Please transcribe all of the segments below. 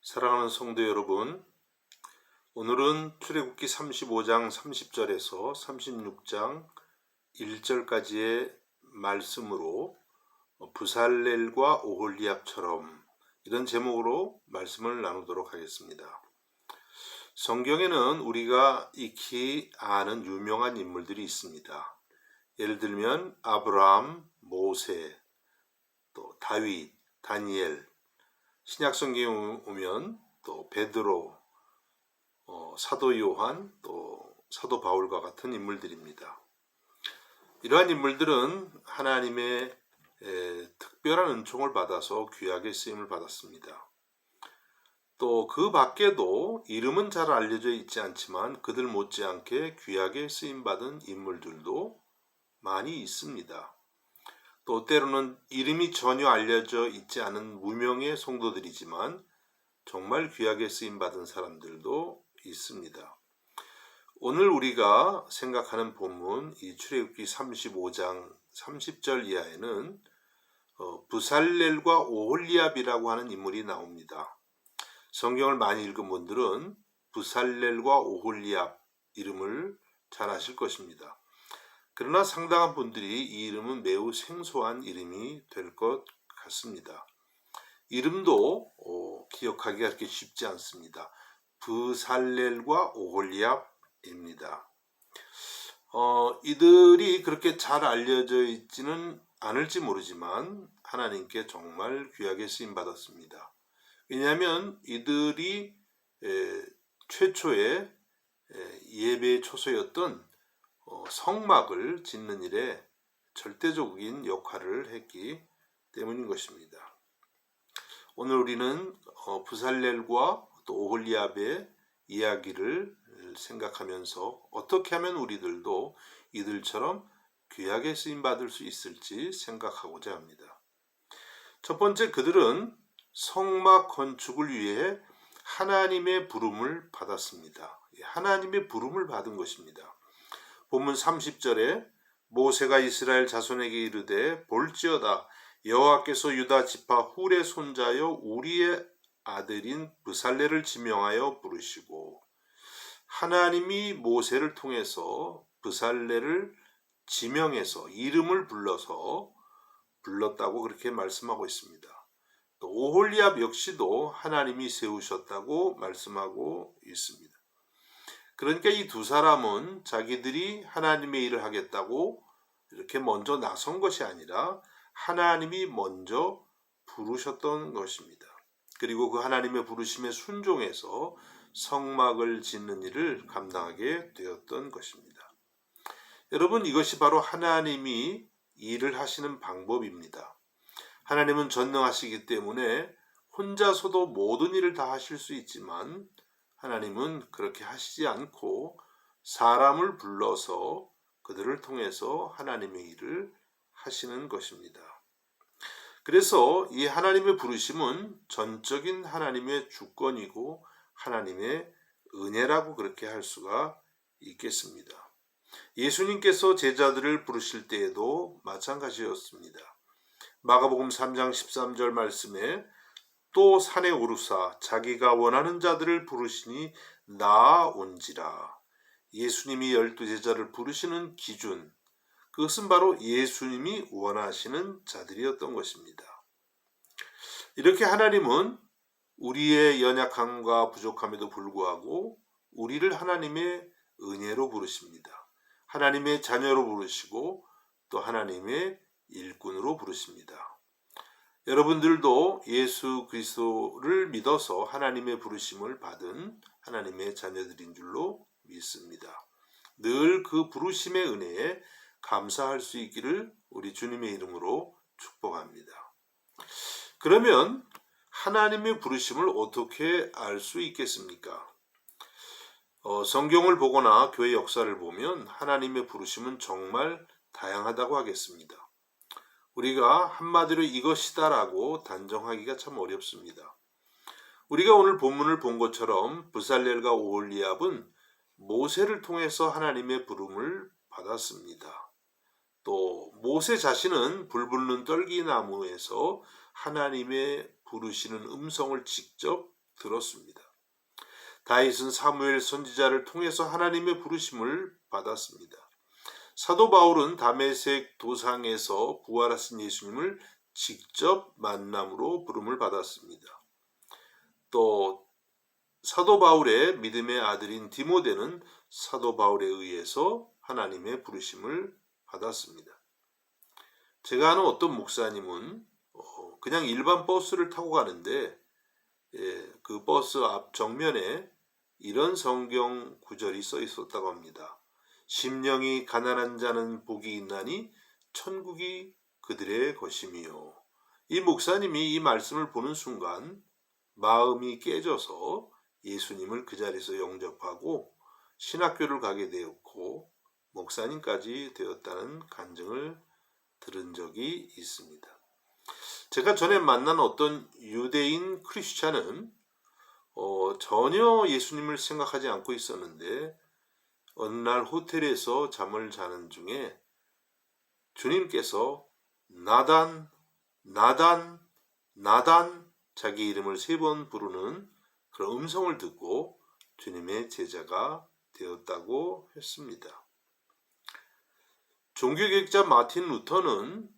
사랑하는 성도 여러분, 오늘은 출애굽기 35장 30절에서 36장 1절까지의 말씀으로 부살렐과 오홀리압처럼 이런 제목으로 말씀을 나누도록 하겠습니다. 성경에는 우리가 익히 아는 유명한 인물들이 있습니다. 예를 들면 아브라함, 모세, 또 다윗, 다니엘, 신약성경에 오면 또 베드로, 사도 요한, 또 사도 바울과 같은 인물들입니다. 이러한 인물들은 하나님의 특별한 은총을 받아서 귀하게 쓰임을 받았습니다. 또 그 밖에도 이름은 잘 알려져 있지 않지만 그들 못지않게 귀하게 쓰임받은 인물들도 많이 있습니다. 또 때로는 이름이 전혀 알려져 있지 않은 무명의 성도들이지만 정말 귀하게 쓰임받은 사람들도 있습니다. 오늘 우리가 생각하는 본문 이 출애굽기 35장 30절 이하에는 부살렐과 오홀리압이라고 하는 인물이 나옵니다. 성경을 많이 읽은 분들은 부살렐과 오홀리압 이름을 잘 아실 것입니다. 그러나 상당한 분들이 이 이름은 매우 생소한 이름이 될 것 같습니다. 이름도 기억하기가 그렇게 쉽지 않습니다. 부살렐과 오홀리압입니다. 이들이 그렇게 잘 알려져 있지는 않을지 모르지만 하나님께 정말 귀하게 쓰임받았습니다. 왜냐하면 이들이 최초의 예배의 초소였던 성막을 짓는 일에 절대적인 역할을 했기 때문인 것입니다. 오늘 우리는 부살렐과 또 오홀리압의 이야기를 생각하면서 어떻게 하면 우리들도 이들처럼 귀하게 쓰임받을 수 있을지 생각하고자 합니다. 첫 번째, 그들은 성막 건축을 위해 하나님의 부름을 받았습니다. 하나님의 부름을 받은 것입니다. 본문 30절에 모세가 이스라엘 자손에게 이르되 볼지어다 여호와께서 유다 지파 훌의 손자여 우리의 아들인 부살렐을 지명하여 부르시고, 하나님이 모세를 통해서 부살렐을 지명해서 이름을 불렀다고 그렇게 말씀하고 있습니다. 또 오홀리압 역시도 하나님이 세우셨다고 말씀하고 있습니다. 그러니까 이 두 사람은 자기들이 하나님의 일을 하겠다고 이렇게 먼저 나선 것이 아니라 하나님이 먼저 부르셨던 것입니다. 그리고 그 하나님의 부르심에 순종해서 성막을 짓는 일을 감당하게 되었던 것입니다. 여러분, 이것이 바로 하나님이 일을 하시는 방법입니다. 하나님은 전능하시기 때문에 혼자서도 모든 일을 다 하실 수 있지만 하나님은 그렇게 하시지 않고 사람을 불러서 그들을 통해서 하나님의 일을 하시는 것입니다. 그래서 이 하나님의 부르심은 전적인 하나님의 주권이고 하나님의 은혜라고 그렇게 할 수가 있겠습니다. 예수님께서 제자들을 부르실 때에도 마찬가지였습니다. 마가복음 3장 13절 말씀에 또 산에 오르사 자기가 원하는 자들을 부르시니 나아온지라. 예수님이 12제자를 부르시는 기준, 그것은 바로 예수님이 원하시는 자들이었던 것입니다. 이렇게 하나님은 우리의 연약함과 부족함에도 불구하고 우리를 하나님의 은혜로 부르십니다. 하나님의 자녀로 부르시고 또 하나님의 일꾼으로 부르십니다. 여러분들도 예수 그리스도를 믿어서 하나님의 부르심을 받은 하나님의 자녀들인 줄로 믿습니다. 늘 그 부르심의 은혜에 감사할 수 있기를 우리 주님의 이름으로 축복합니다. 그러면 하나님의 부르심을 어떻게 알 수 있겠습니까? 성경을 보거나 교회 역사를 보면 하나님의 부르심은 정말 다양하다고 하겠습니다. 우리가 한마디로 이것이다라고 단정하기가 참 어렵습니다. 우리가 오늘 본문을 본 것처럼 부살렐과 오홀리압은 모세를 통해서 하나님의 부름을 받았습니다. 또 모세 자신은 불붙는 떨기나무에서 하나님의 부르시는 음성을 직접 들었습니다. 다윗은 사무엘 선지자를 통해서 하나님의 부르심을 받았습니다. 사도 바울은 다메섹 도상에서 부활하신 예수님을 직접 만남으로 부름을 받았습니다. 또 사도 바울의 믿음의 아들인 디모데는 사도 바울에 의해서 하나님의 부르심을 받았습니다. 제가 아는 어떤 목사님은 그냥 일반 버스를 타고 가는데 그 버스 앞 정면에 이런 성경 구절이 써 있었다고 합니다. 심령이 가난한 자는 복이 있나니 천국이 그들의 것이며. 이 목사님이 이 말씀을 보는 순간 마음이 깨져서 예수님을 그 자리에서 영접하고 신학교를 가게 되었고 목사님까지 되었다는 간증을 들은 적이 있습니다. 제가 전에 만난 어떤 유대인 크리스찬은 전혀 예수님을 생각하지 않고 있었는데 어느 날 호텔에서 잠을 자는 중에 주님께서 나단, 나단, 나단 자기 이름을 3번 부르는 그런 음성을 듣고 주님의 제자가 되었다고 했습니다. 종교개혁자 마틴 루터는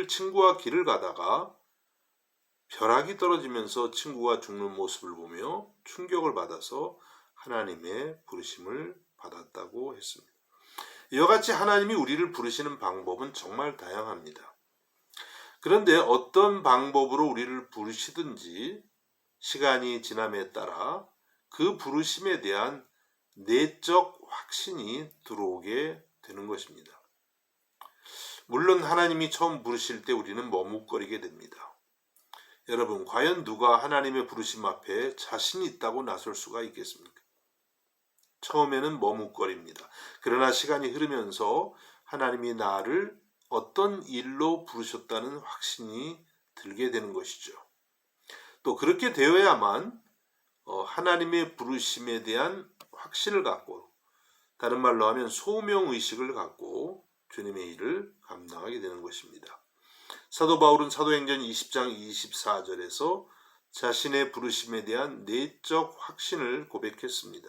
친구와 길을 가다가 벼락이 떨어지면서 친구가 죽는 모습을 보며 충격을 받아서 하나님의 부르심을 받았다고 했습니다. 이와 같이 하나님이 우리를 부르시는 방법은 정말 다양합니다. 그런데 어떤 방법으로 우리를 부르시든지 시간이 지남에 따라 그 부르심에 대한 내적 확신이 들어오게 되는 것입니다. 물론 하나님이 처음 부르실 때 우리는 머뭇거리게 됩니다. 여러분, 과연 누가 하나님의 부르심 앞에 자신이 있다고 나설 수가 있겠습니까? 처음에는 머뭇거립니다. 그러나 시간이 흐르면서 하나님이 나를 어떤 일로 부르셨다는 확신이 들게 되는 것이죠. 또 그렇게 되어야만 하나님의 부르심에 대한 확신을 갖고, 다른 말로 하면 소명의식을 갖고 주님의 일을 감당하게 되는 것입니다. 사도 바울은 사도행전 20장 24절에서 자신의 부르심에 대한 내적 확신을 고백했습니다.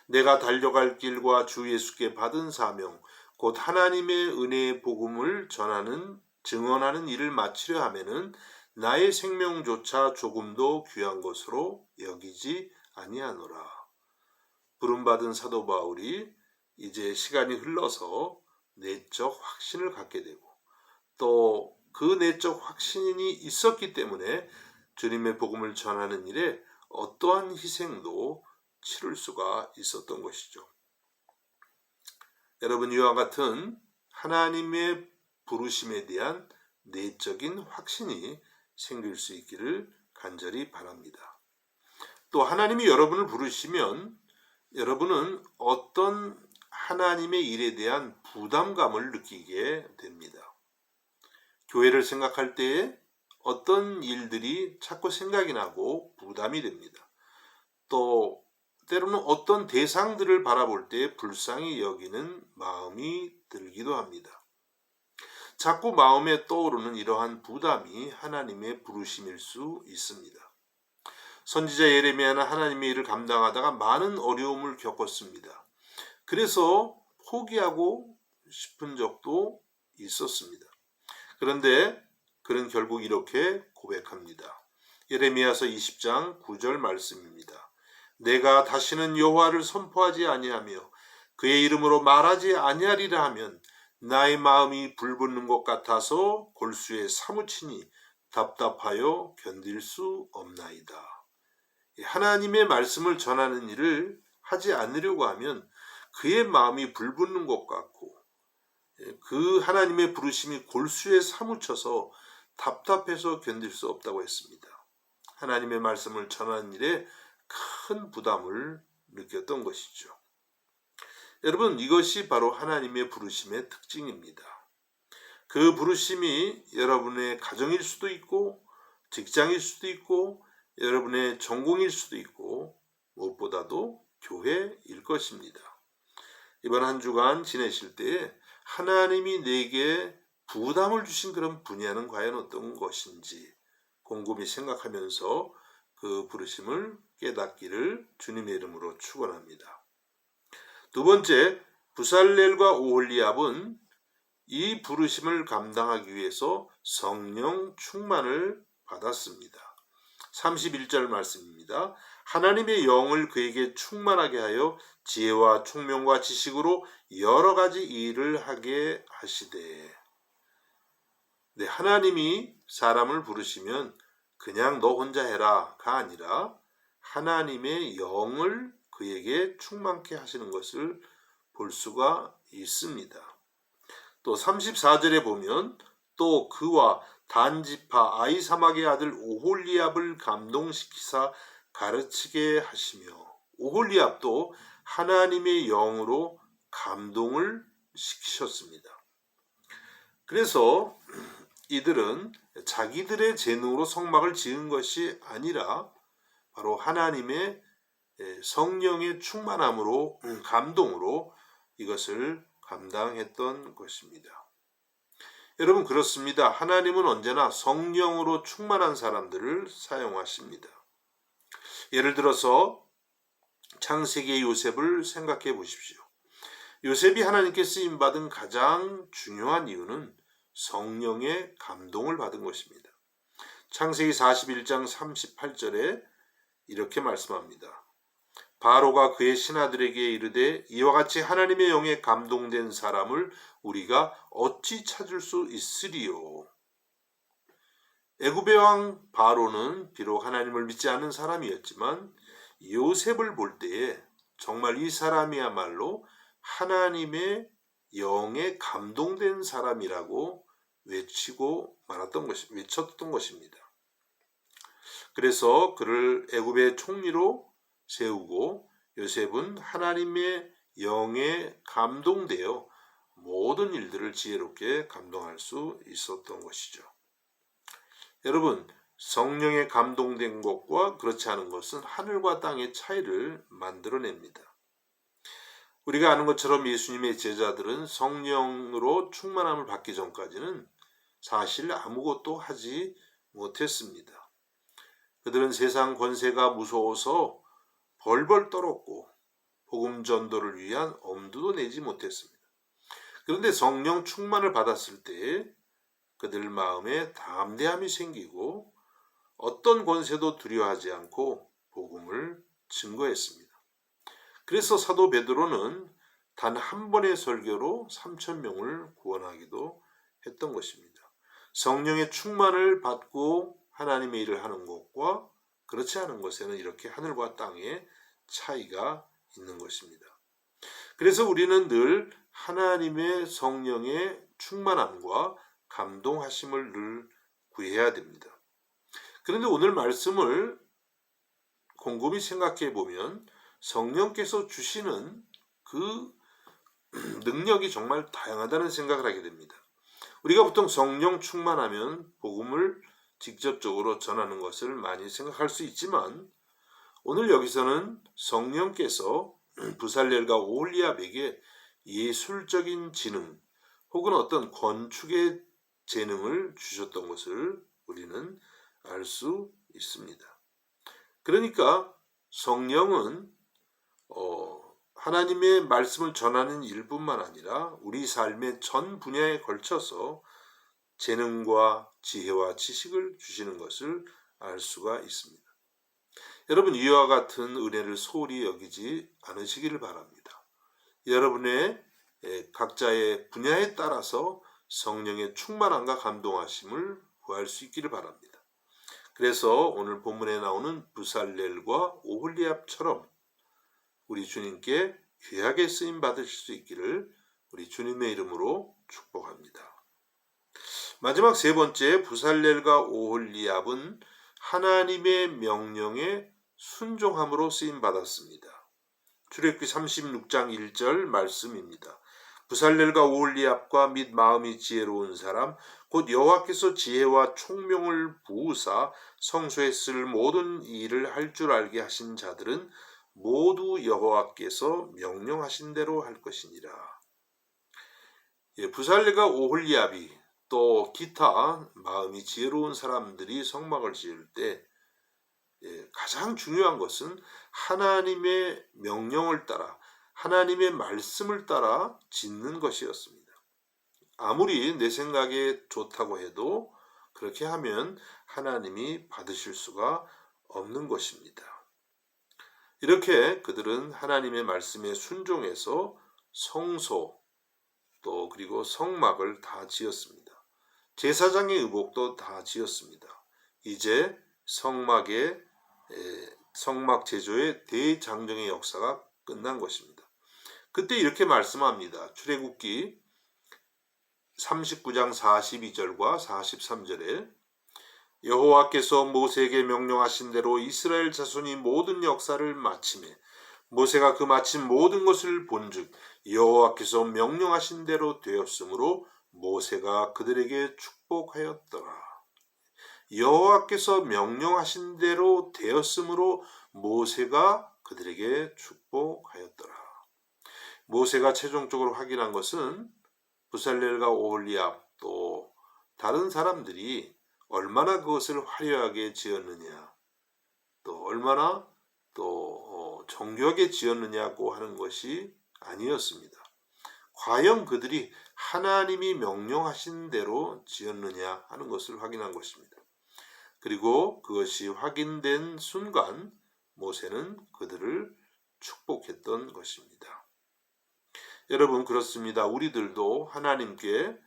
내가 달려갈 길과 주 예수께 받은 사명, 곧 하나님의 은혜의 복음을 증언하는 일을 마치려 하면은 나의 생명조차 조금도 귀한 것으로 여기지 아니하노라. 부름받은 사도 바울이 이제 시간이 흘러서 내적 확신을 갖게 되고 또 그 내적 확신이 있었기 때문에 주님의 복음을 전하는 일에 어떠한 희생도 치를 수가 있었던 것이죠. 여러분, 이와 같은 하나님의 부르심에 대한 내적인 확신이 생길 수 있기를 간절히 바랍니다. 또 하나님이 여러분을 부르시면 여러분은 어떤 하나님의 일에 대한 부담감을 느끼게 됩니다. 교회를 생각할 때에 어떤 일들이 자꾸 생각이 나고 부담이 됩니다. 또 때로는 어떤 대상들을 바라볼 때 불쌍히 여기는 마음이 들기도 합니다. 자꾸 마음에 떠오르는 이러한 부담이 하나님의 부르심일 수 있습니다. 선지자 예레미야는 하나님의 일을 감당하다가 많은 어려움을 겪었습니다. 그래서 포기하고 싶은 적도 있었습니다. 그런데 그는 결국 이렇게 고백합니다. 예레미야서 20장 9절 말씀입니다. 내가 다시는 여호와를 선포하지 아니하며 그의 이름으로 말하지 아니하리라 하면 나의 마음이 불붙는 것 같아서 골수에 사무치니 답답하여 견딜 수 없나이다. 하나님의 말씀을 전하는 일을 하지 않으려고 하면 그의 마음이 불붙는 것 같고 그 하나님의 부르심이 골수에 사무쳐서 답답해서 견딜 수 없다고 했습니다. 하나님의 말씀을 전하는 일에 큰 부담을 느꼈던 것이죠. 여러분, 이것이 바로 하나님의 부르심의 특징입니다. 그 부르심이 여러분의 가정일 수도 있고 직장일 수도 있고 여러분의 전공일 수도 있고 무엇보다도 교회일 것입니다. 이번 한 주간 지내실 때에 하나님이 내게 부담을 주신 그런 분야는 과연 어떤 것인지 곰곰이 생각하면서 그 부르심을 깨닫기를 주님의 이름으로 축원합니다. 두 번째, 부살렐과 오홀리압은 이 부르심을 감당하기 위해서 성령 충만을 받았습니다. 31절 말씀입니다. 하나님의 영을 그에게 충만하게 하여 지혜와 총명과 지식으로 여러 가지 일을 하게 하시되. 네, 하나님이 사람을 부르시면 그냥 너 혼자 해라가 아니라 하나님의 영을 그에게 충만케 하시는 것을 볼 수가 있습니다. 또 34절에 보면 또 그와 단지파 아히사막의 아들 오홀리압을 감동시키사 가르치게 하시며, 오홀리압도 하나님의 영으로 감동을 시키셨습니다. 그래서 이들은 자기들의 재능으로 성막을 지은 것이 아니라 바로 하나님의 성령의 충만함으로, 감동으로 이것을 감당했던 것입니다. 여러분, 그렇습니다. 하나님은 언제나 성령으로 충만한 사람들을 사용하십니다. 예를 들어서 창세기의 요셉을 생각해 보십시오. 요셉이 하나님께 쓰임받은 가장 중요한 이유는 성령의 감동을 받은 것입니다. 창세기 41장 38절에 이렇게 말씀합니다. 바로가 그의 신하들에게 이르되 이와 같이 하나님의 영에 감동된 사람을 우리가 어찌 찾을 수 있으리요. 애굽의 왕 바로는 비록 하나님을 믿지 않는 사람이었지만 요셉을 볼 때에 정말 이 사람이야말로 하나님의 영에 감동된 사람이라고 외쳤던 것입니다. 그래서 그를 애굽의 총리로 세우고 요셉은 하나님의 영에 감동되어 모든 일들을 지혜롭게 감당할 수 있었던 것이죠. 여러분, 성령에 감동된 것과 그렇지 않은 것은 하늘과 땅의 차이를 만들어냅니다. 우리가 아는 것처럼 예수님의 제자들은 성령으로 충만함을 받기 전까지는 사실 아무것도 하지 못했습니다. 그들은 세상 권세가 무서워서 벌벌 떨었고 복음 전도를 위한 엄두도 내지 못했습니다. 그런데 성령 충만을 받았을 때 그들 마음에 담대함이 생기고 어떤 권세도 두려워하지 않고 복음을 증거했습니다. 그래서 사도 베드로는 단 한 번의 설교로 3,000명을 구원하기도 했던 것입니다. 성령의 충만을 받고 하나님의 일을 하는 것과 그렇지 않은 것에는 이렇게 하늘과 땅의 차이가 있는 것입니다. 그래서 우리는 늘 하나님의 성령의 충만함과 감동하심을 늘 구해야 됩니다. 그런데 오늘 말씀을 곰곰이 생각해 보면 성령께서 주시는 그 능력이 정말 다양하다는 생각을 하게 됩니다. 우리가 보통 성령 충만하면 복음을 직접적으로 전하는 것을 많이 생각할 수 있지만 오늘 여기서는 성령께서 부살렐과 오홀리압에게 예술적인 지능 혹은 어떤 건축의 재능을 주셨던 것을 우리는 알 수 있습니다. 그러니까 성령은 하나님의 말씀을 전하는 일뿐만 아니라 우리 삶의 전 분야에 걸쳐서 재능과 지혜와 지식을 주시는 것을 알 수가 있습니다. 여러분, 이와 같은 은혜를 소홀히 여기지 않으시기를 바랍니다. 여러분의 각자의 분야에 따라서 성령의 충만함과 감동하심을 구할 수 있기를 바랍니다. 그래서 오늘 본문에 나오는 부살렐과 오홀리압처럼 우리 주님께 귀하게 쓰임 받으실 수 있기를 우리 주님의 이름으로 축복합니다. 마지막 세 번째, 부살렐과 오홀리압은 하나님의 명령에 순종함으로 쓰임 받았습니다. 출애굽기 36장 1절 말씀입니다. 부살렐과 오홀리압과 및 마음이 지혜로운 사람 곧 여호와께서 지혜와 총명을 부으사 성소에 쓸 모든 일을 할 줄 알게 하신 자들은 모두 여호와께서 명령하신 대로 할 것이니라. 부살렐과 오홀리압이 또 기타 마음이 지혜로운 사람들이 성막을 지을 때 가장 중요한 것은 하나님의 명령을 따라 하나님의 말씀을 따라 짓는 것이었습니다. 아무리 내 생각에 좋다고 해도 그렇게 하면 하나님이 받으실 수가 없는 것입니다. 이렇게 그들은 하나님의 말씀에 순종해서 성소 또 그리고 성막을 다 지었습니다. 제사장의 의복도 다 지었습니다. 이제 성막 제조의 대장정의 역사가 끝난 것입니다. 그때 이렇게 말씀합니다. 출애굽기 39장 42절과 43절에 여호와께서 모세에게 명령하신 대로 이스라엘 자손이 모든 역사를 마치매 모세가 그 마친 모든 것을 본즉 여호와께서 명령하신 대로 되었으므로 모세가 그들에게 축복하였더라. 여호와께서 명령하신 대로 되었으므로 모세가 그들에게 축복하였더라. 모세가 최종적으로 확인한 것은 부살렐과 오홀리압 또 다른 사람들이 얼마나 그것을 화려하게 지었느냐 또 얼마나 또 정교하게 지었느냐고 하는 것이 아니었습니다. 과연 그들이 하나님이 명령하신 대로 지었느냐 하는 것을 확인한 것입니다. 그리고 그것이 확인된 순간 모세는 그들을 축복했던 것입니다. 여러분 그렇습니다. 우리들도 하나님께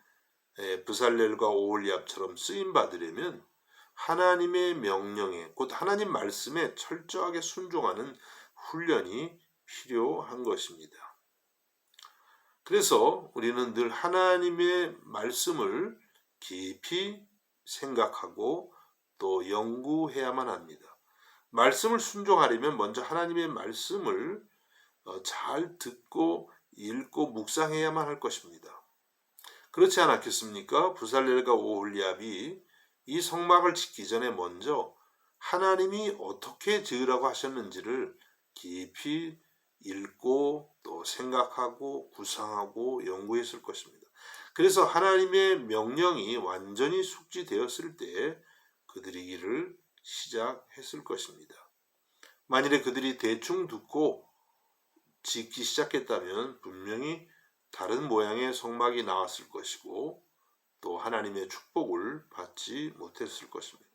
부살렐과 오홀리압처럼 쓰임 받으려면 하나님의 명령에 곧 하나님 말씀에 철저하게 순종하는 훈련이 필요한 것입니다. 그래서 우리는 늘 하나님의 말씀을 깊이 생각하고 또 연구해야만 합니다. 말씀을 순종하려면 먼저 하나님의 말씀을 잘 듣고 읽고 묵상해야만 할 것입니다. 그렇지 않았겠습니까? 부살렐과 오홀리압이 이 성막을 짓기 전에 먼저 하나님이 어떻게 지으라고 하셨는지를 깊이 읽고 또 생각하고 구상하고 연구했을 것입니다. 그래서 하나님의 명령이 완전히 숙지되었을 때 그들이 일을 시작했을 것입니다. 만일에 그들이 대충 듣고 짓기 시작했다면 분명히 다른 모양의 성막이 나왔을 것이고 또 하나님의 축복을 받지 못했을 것입니다.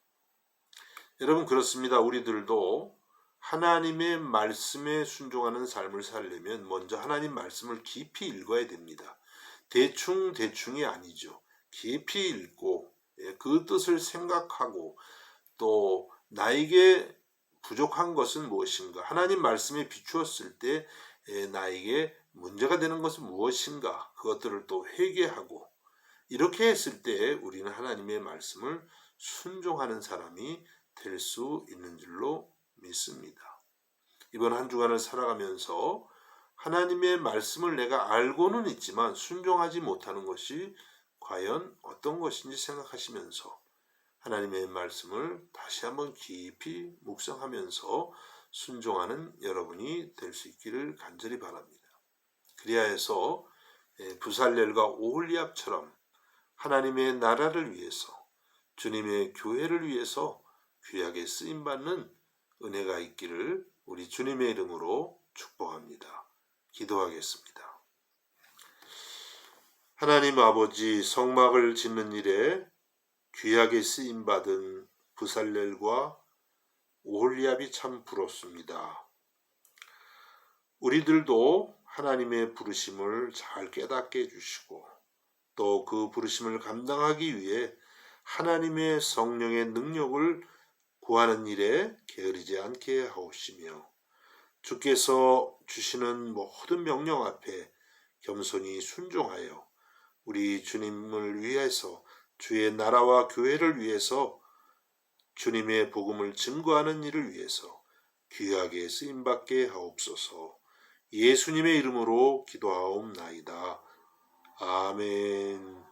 여러분 그렇습니다. 우리들도 하나님의 말씀에 순종하는 삶을 살려면 먼저 하나님 말씀을 깊이 읽어야 됩니다. 대충이 아니죠. 깊이 읽고 그 뜻을 생각하고 또 나에게 부족한 것은 무엇인가? 하나님 말씀에 비추었을 때 나에게 문제가 되는 것은 무엇인가? 그것들을 또 회개하고 이렇게 했을 때 우리는 하나님의 말씀을 순종하는 사람이 될 수 있는 줄로 믿습니다. 이번 한 주간을 살아가면서 하나님의 말씀을 내가 알고는 있지만 순종하지 못하는 것이 과연 어떤 것인지 생각하시면서 하나님의 말씀을 다시 한번 깊이 묵상하면서 순종하는 여러분이 될 수 있기를 간절히 바랍니다. 그리하여서 부살렐과 오홀리압처럼 하나님의 나라를 위해서 주님의 교회를 위해서 귀하게 쓰임받는 은혜가 있기를 우리 주님의 이름으로 축복합니다. 기도하겠습니다. 하나님 아버지, 성막을 짓는 일에 귀하게 쓰임받은 부살렐과 오홀리압이 참 부럽습니다. 우리들도 하나님의 부르심을 잘 깨닫게 해주시고 또 그 부르심을 감당하기 위해 하나님의 성령의 능력을 구하는 일에 게으르지 않게 하옵시며 주께서 주시는 모든 명령 앞에 겸손히 순종하여 우리 주님을 위해서 주의 나라와 교회를 위해서 주님의 복음을 증거하는 일을 위해서 귀하게 쓰임받게 하옵소서. 예수님의 이름으로 기도하옵나이다. 아멘.